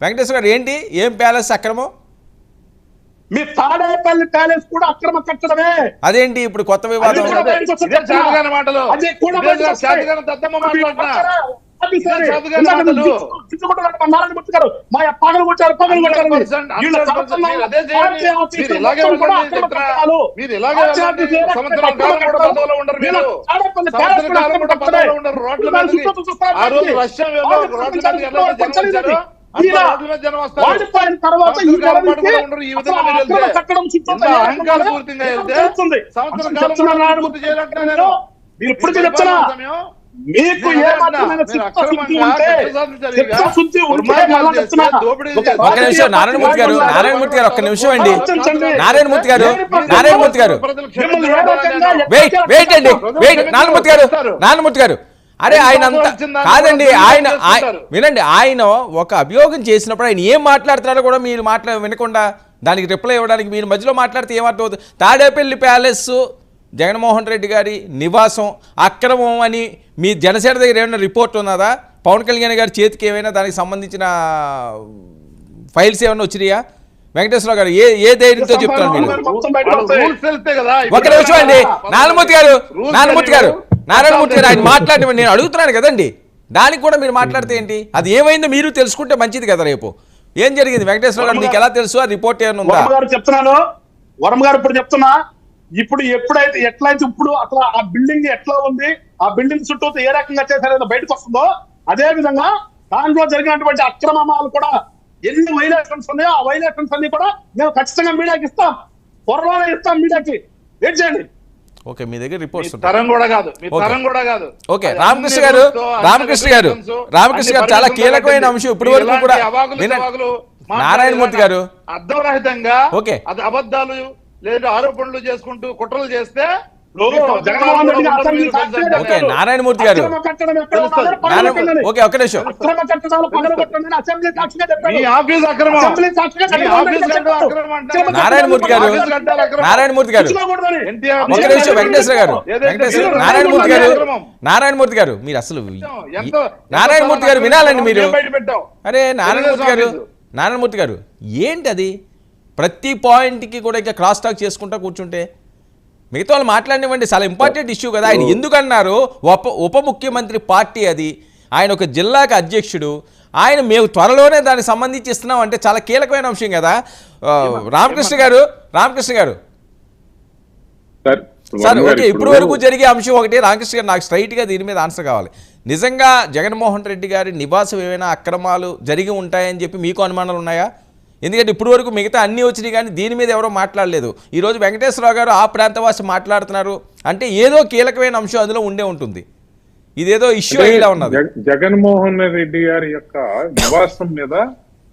వెంకటేశ్వర గారు ఏంటి ఏం ప్యాలెస్ అక్రమం? మీ తాడేపల్లి ప్యాలెస్ కూడా అక్రమ కట్టడమే. అదేంటి ఇప్పుడు కొత్త వివాదం? వాడిపోయిన తర్వాత మీరు ఇప్పుడు చెప్తున్నా మీకు ఒక్క నిమిషం నారాయణమూర్తి గారు, నారాయణమూర్తి గారు ఒక్క నిమిషం అండి. నారాయణమూర్తి గారు, నారాయణమూర్తి గారు వెయిట్ వెయిట్ అండి, వెయిట్. నారాయణమూర్తి గారు, నారాయణమూర్తి గారు, అరే ఆయన అంతా కాదండి, ఆయన వినండి. ఆయన ఒక అభియోగం చేసినప్పుడు ఆయన ఏం మాట్లాడుతున్నారో కూడా మీరు వినకుండా దానికి రిప్లై ఇవ్వడానికి మీరు మధ్యలో మాట్లాడితే ఏమర్థమవుతుంది? తాడేపల్లి ప్యాలెస్ జగన్మోహన్ రెడ్డి గారి నివాసం అక్రమం అని మీ జనసేన దగ్గర ఏమైనా రిపోర్ట్ ఉన్నదా? పవన్ కళ్యాణ్ గారి చేతికి ఏమైనా దానికి సంబంధించిన ఫైల్స్ ఏమైనా వచ్చినాయా? వెంకటేశ్వర గారు ఏ ధైర్యంతో చెప్తున్నారు మీరు? ఒక నిమిషం అండి నారాయణమూర్తి గారు, నారాయణమూర్తి గారు, నారాయణమూర్తి గారు ఆయన మాట్లాడి నేను అడుగుతున్నాను కదండి, దానికి కూడా మీరు మాట్లాడితే ఏంటి? అది ఏమైందో మీరు తెలుసుకుంటే మంచిది కదా. రేపు ఏం జరిగింది వెంకటేశ్వర గారు మీకు ఎలా తెలుసు? ఆ రిపోర్ట్ ఏమైనా ఉందా? చెప్తున్నాను వరం గారు, ఇప్పుడు చెప్తున్నా. ఇప్పుడు ఎట్లయితే ఇప్పుడు అసలు ఆ బిల్డింగ్ ఎట్లా ఉంది, ఆ బిల్డింగ్ చుట్టూ ఏ రకంగా చేశారో బయటకు వస్తుందో, అదే విధంగా దాంట్లో జరిగినటువంటి అక్రమాలు కూడా ఎన్ని వైలేషన్స్ ఉన్నాయో ఆ వైలేషన్స్ అన్ని కూడా మేము ఖచ్చితంగా మీడియాకి ఇస్తాం, త్వరలోనే ఇస్తాం మీడియాకి. వెయిట్ చేయండి. ఓకే, మీ దగ్గర రిపోర్ట్స్ తరం కూడా కాదు, మీ తరం కూడా కాదు. ఓకే, రామకృష్ణ గారు, రామకృష్ణ గారు, రామకృష్ణ గారు చాలా కీలకమైన అంశం ఇప్పుడు వరకు కూడా నారాయణమూర్తి గారు అర్థరహితంగా అది అబద్ధాలు లేదా ఆరోపణలు చేసుకుంటూ కుట్రలు చేస్తే ఓకే నారాయణమూర్తి గారు, ఓకే ఒక్క నిమిషం. నారాయణమూర్తి గారు, నారాయణమూర్తి గారు ఒక్క నిమిషం. వెంకటేశ్వర గారు, వెంకటేశ్వర నారాయణమూర్తి గారు, నారాయణమూర్తి గారు మీరు అసలు నారాయణమూర్తి గారు వినాలండి మీరు. అరే నారాయణమూర్తి గారు, నారాయణమూర్తి గారు ఏంటి అది? ప్రతి పాయింట్కి కూడా ఇంకా క్రాస్ టాక్ చేసుకుంటా కూర్చుంటే మిగతా వాళ్ళు మాట్లాడినివ్వండి. చాలా ఇంపార్టెంట్ ఇష్యూ కదా. ఆయన ఎందుకన్నారు? ఉప ముఖ్యమంత్రి పార్టీ అది, ఆయన ఒక జిల్లాకి అధ్యక్షుడు, ఆయన మేము త్వరలోనే దానికి సంబంధించి ఇస్తున్నాం అంటే చాలా కీలకమైన అంశం కదా. రామకృష్ణ గారు, రామకృష్ణ గారు సార్ ఓకే, ఇప్పుడు వరకు జరిగే అంశం ఒకటి. రామకృష్ణ గారు నాకు స్ట్రైట్గా దీని మీద ఆన్సర్ కావాలి. నిజంగా జగన్మోహన్ రెడ్డి గారి నివాసం ఏమైనా అక్రమాలు జరిగి ఉంటాయని చెప్పి మీకు అనుమానాలు ఉన్నాయా? ఎందుకంటే ఇప్పుడు వరకు మిగతా అన్నీ వచ్చినాయి కానీ దీని మీద ఎవరో మాట్లాడలేదు. ఈరోజు వెంకటేశ్వరరావు గారు ఆ ప్రాంతవాసి మాట్లాడుతున్నారు అంటే ఏదో కీలకమైన అంశం అందులో ఉండే ఉంటుంది. ఇదేదో ఇష్యూ అయ్యేలా ఉన్నది. జగన్మోహన్ రెడ్డి గారి యొక్క నివాసం మీద